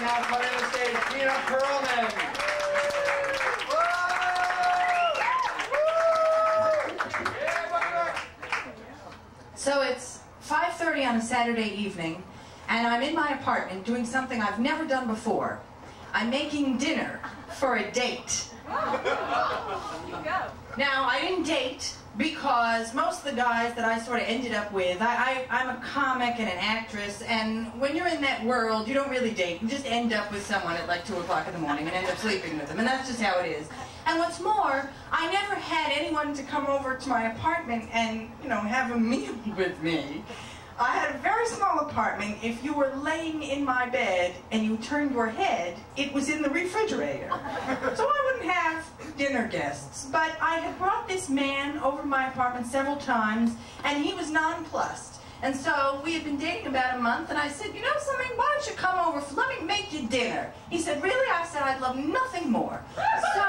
now coming to the stage, Dina Pearlman. So it's 5:30 on a Saturday evening, and I'm in my apartment doing something I've never done before. I'm making dinner for a date. Now, I didn't date because most of the guys that I sort of ended up with, I'm a comic and an actress, and when you're in that world, you don't really date. You just end up with someone at like 2 o'clock in the morning and end up sleeping with them, and that's just how it is. And what's more, I never had anyone to come over to my apartment and, you know, have a meal with me. I had a very small apartment. If you were laying in my bed and you turned your head, it was in the refrigerator. So I wouldn't have dinner guests. But I had brought this man over to my apartment several times, and he was nonplussed. And so we had been dating about a month, and I said, you know something, why don't you come over, let me make you dinner. He said, really? I said, I'd love nothing more. So,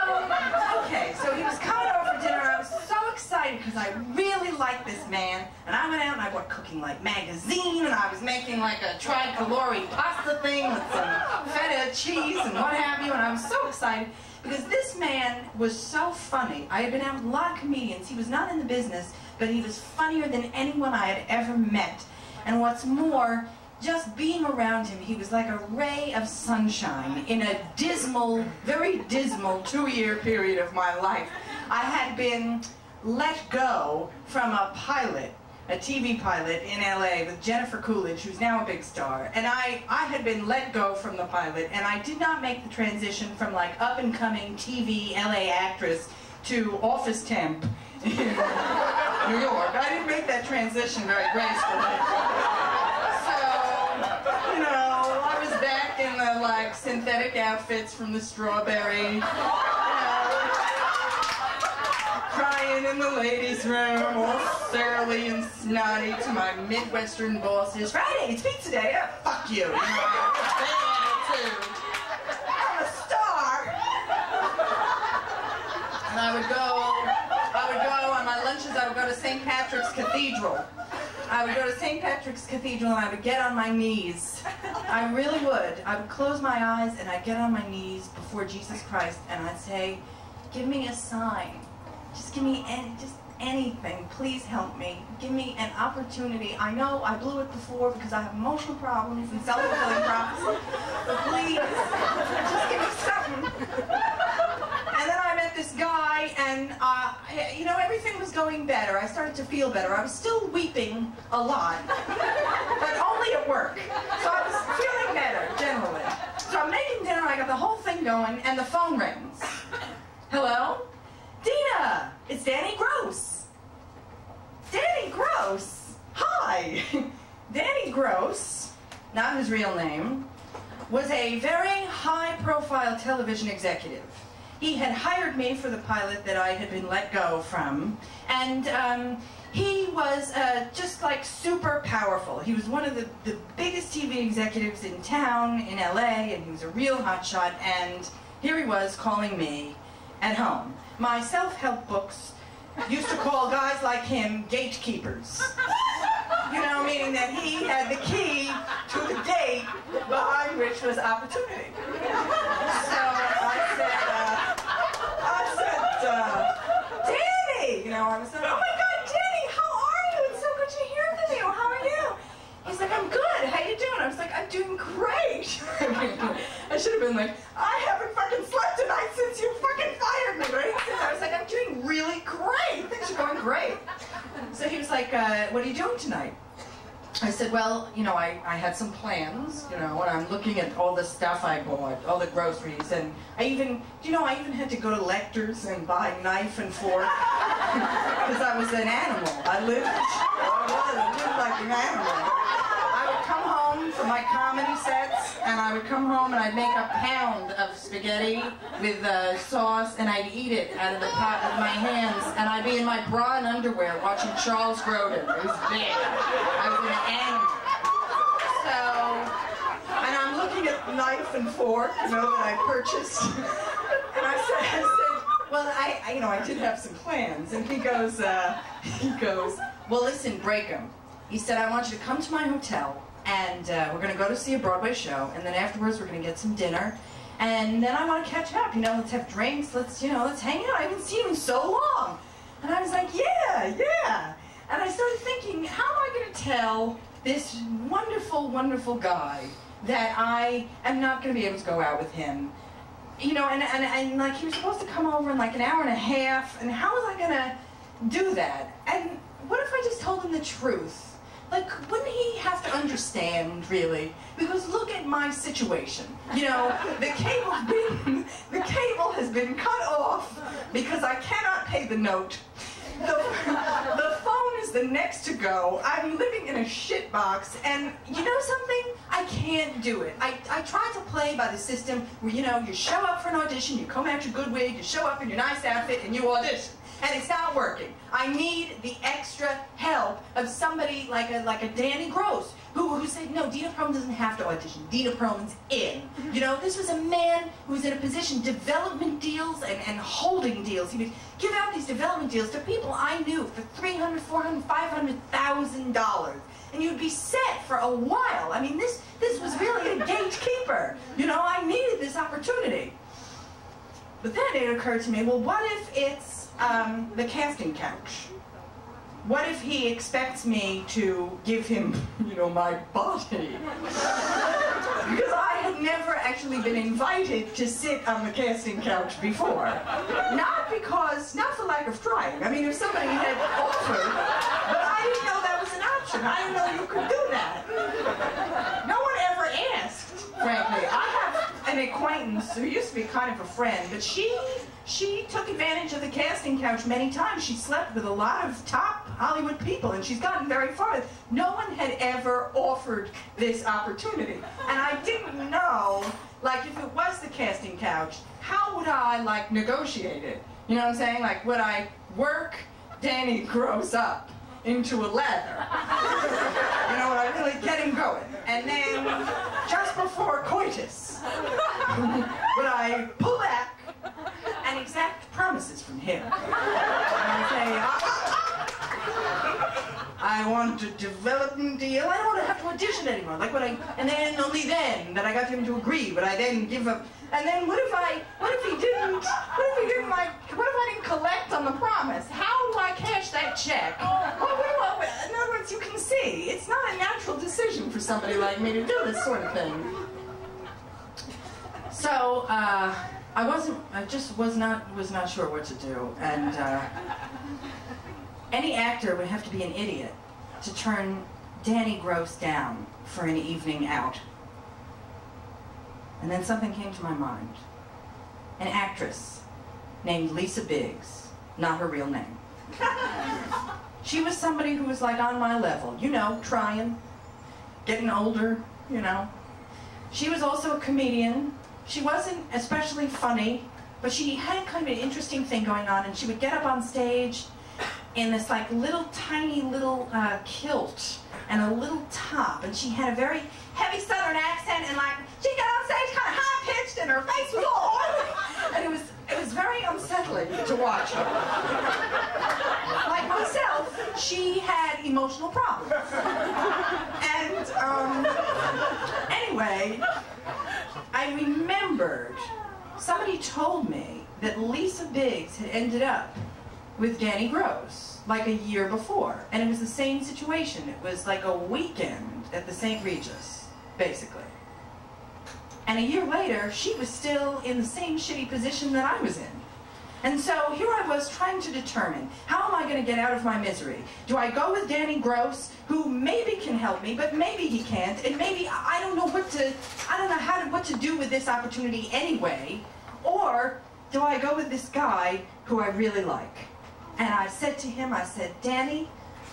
okay, so he was coming over for dinner. I was so excited because I really liked this man, and I went out and I bought Cooking Like magazine, and I was making like a tricolore pasta thing with some feta cheese and what have you, and I was so excited because this man was so funny. I had been out with a lot of comedians. He was not in the business, but he was funnier than anyone I had ever met. And what's more, just being around him, he was like a ray of sunshine in a dismal, very dismal 2-year period of my life. I had been let go from a pilot, a TV pilot in LA with Jennifer Coolidge, who's now a big star. And I had been let go from the pilot, and I did not make the transition from like up-and-coming TV LA actress to office temp in New York. I didn't make that transition very gracefully. So, you know, I was back in the like synthetic outfits from the Strawberry, crying in the ladies' room, all surly and snotty to my Midwestern bosses. Friday, it's pizza day. Oh, fuck you. I'm a star. And I would go on my lunches, I would go to St. Patrick's Cathedral. I would go to St. Patrick's Cathedral and I would get on my knees. I really would. I would close my eyes and I'd get on my knees before Jesus Christ and I'd say, give me a sign. Just give me anything. Please help me. Give me an opportunity. I know I blew it before because I have emotional problems and self-fulfilling prophecy, but please, just give me something. And then I met this guy, and you know, everything was going better. I started to feel better. I was still weeping a lot, but only at work. So I was feeling better, generally. So I'm making dinner, I got the whole thing going, and the phone rings. Hello? Dina! It's Danny Gross. Danny Gross? Hi! Danny Gross, not his real name, was a very high-profile television executive. He had hired me for the pilot that I had been let go from, and he was just like super powerful. He was one of the biggest TV executives in town, in LA, and he was a real hotshot, and here he was calling me at home. My self-help books used to call guys like him gatekeepers. You know, meaning that he had the key to the gate behind which was opportunity. So I said, Danny! You know, I was like, oh my God, Danny, how are you? It's so good to hear from you. How are you? He's like, I'm good. How you doing? I was like, I'm doing great. I should have been like, I haven't fucking slept tonight since you fucking fired me, right? I was like, I'm doing really great. Things are going great. So he was like, what are you doing tonight? I said, well, you know, I had some plans, you know, and I'm looking at all the stuff I bought, all the groceries, and I even, you know, I even had to go to Lecter's and buy knife and fork, because I was an animal. I lived like an animal. I would come home from my comedy sets, and I would come home and I'd make a pound of spaghetti with sauce, and I'd eat it out of the pot with my hands, and I'd be in my bra and underwear watching Charles Grodin. It was big. I was an animal. So, and I'm looking at knife and fork, you know, that I purchased, and I said, well, you know, I did have some plans, and he goes, well, listen, break 'em. He said, I want you to come to my hotel. and we're going to go to see a Broadway show, and then afterwards we're going to get some dinner, and then I want to catch up, you know, let's have drinks, let's hang out, I haven't seen you in so long. And I was like, yeah. And I started thinking, how am I going to tell this wonderful, wonderful guy that I am not going to be able to go out with him? You know, and like he was supposed to come over in like an hour and a half, and how was I going to do that? And what if I just told him the truth? Like, wouldn't he have to understand, really? Because look at my situation. You know, the cable has been cut off because I cannot pay the note. The phone is the next to go. I'm living in a shit box, and you know something? I can't do it. I try to play by the system where, you know, you show up for an audition, you come out your good wig, you show up in your nice outfit, and you audition. And it's not working. I need the extra help of somebody like a Danny Gross, who said, no, Dina Pearlman doesn't have to audition. Dina Pearlman's in. You know, this was a man who was in a position, development deals and holding deals. He would give out these development deals to people I knew for $300,000, $400,000, $500,000. And you'd be set for a while. I mean, this was really a gatekeeper. You know, I needed this opportunity. But then it occurred to me, well, what if it's the casting couch? What if he expects me to give him, you know, my body? Because I had never actually been invited to sit on the casting couch before. Not for lack of trying. I mean, if somebody had offered, but I didn't know that was an option. I didn't know you could do that. No one ever asked, frankly. I have an acquaintance who used to be kind of a friend, but she took advantage of the casting couch many times. She slept with a lot of top Hollywood people, and she's gotten very far. No one had ever offered this opportunity. And I didn't know, like, if it was the casting couch, how would I, like, negotiate it? You know what I'm saying? Like, would I work Danny Gross up into a lather? You know, would I really get him going? And then, just before coitus, would I pull back and exact promises from him? And I'd say, I want a development deal. I don't want to have to audition anymore. Like, and then only then that I got him to agree, would I then give up? And then what if he didn't collect on the promise? How do I cash that check? In other words, you can see, it's not a natural decision for somebody like me to do this sort of thing. So, I just was not sure what to do, and any actor would have to be an idiot to turn Danny Gross down for an evening out. And then something came to my mind. An actress named Lisa Biggs, not her real name. She was somebody who was like on my level, you know, trying, getting older, you know. She was also a comedian. She wasn't especially funny, but she had kind of an interesting thing going on, and she would get up on stage in this like tiny little kilt and a little top, and she had a very heavy southern accent, and like she got on stage kind of high-pitched and her face was all oily, and it was very unsettling to watch her. Like myself, she had emotional problems. And anyway, I remembered somebody told me that Lisa Biggs had ended up with Danny Gross like a year before, and it was the same situation. It was like a weekend at the St. Regis, basically. And a year later, she was still in the same shitty position that I was in. And so here I was trying to determine, how am I going to get out of my misery? Do I go with Danny Gross, who maybe can help me, but maybe he can't, and maybe I don't know what to do with this opportunity anyway, or do I go with this guy who I really like? And I said to him, I said, Danny,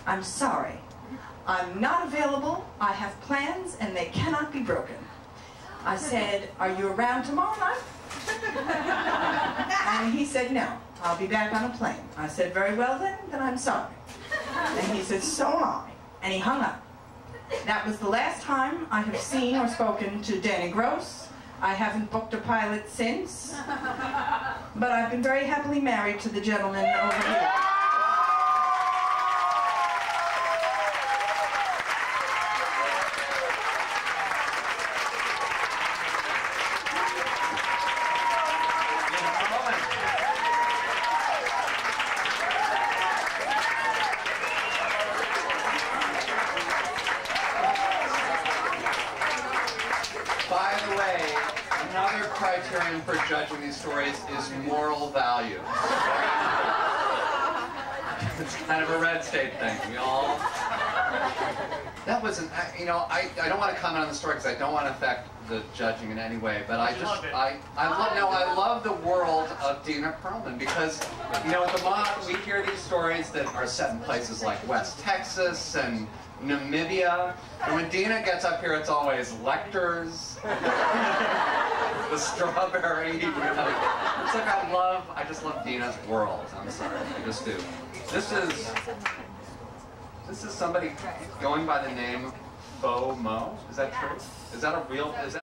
I'm sorry. I'm not available. I have plans, and they cannot be broken. I said, are you around tomorrow night? And he said, no, I'll be back on a plane. I said, very well then I'm sorry. And he said, so am I. And he hung up. That was the last time I have seen or spoken to Danny Gross. I haven't booked a pilot since, but I've been very happily married to the gentleman over here. way, another criterion for judging these stories is moral value. It's kind of a red state thing. We all... That wasn't, you know, I don't want to comment on the story because I don't want to affect the judging in any way, but I love the world of Dina Pearlman because, you know, at the Moth, we hear these stories that are set in places like West Texas and Namibia, and when Dina gets up here, it's always lectors, the strawberry, you know. It's like I just love Dina's world. I'm sorry, I just do. This is somebody going by the name Bo Mo. Is that true? Is that a real? Is that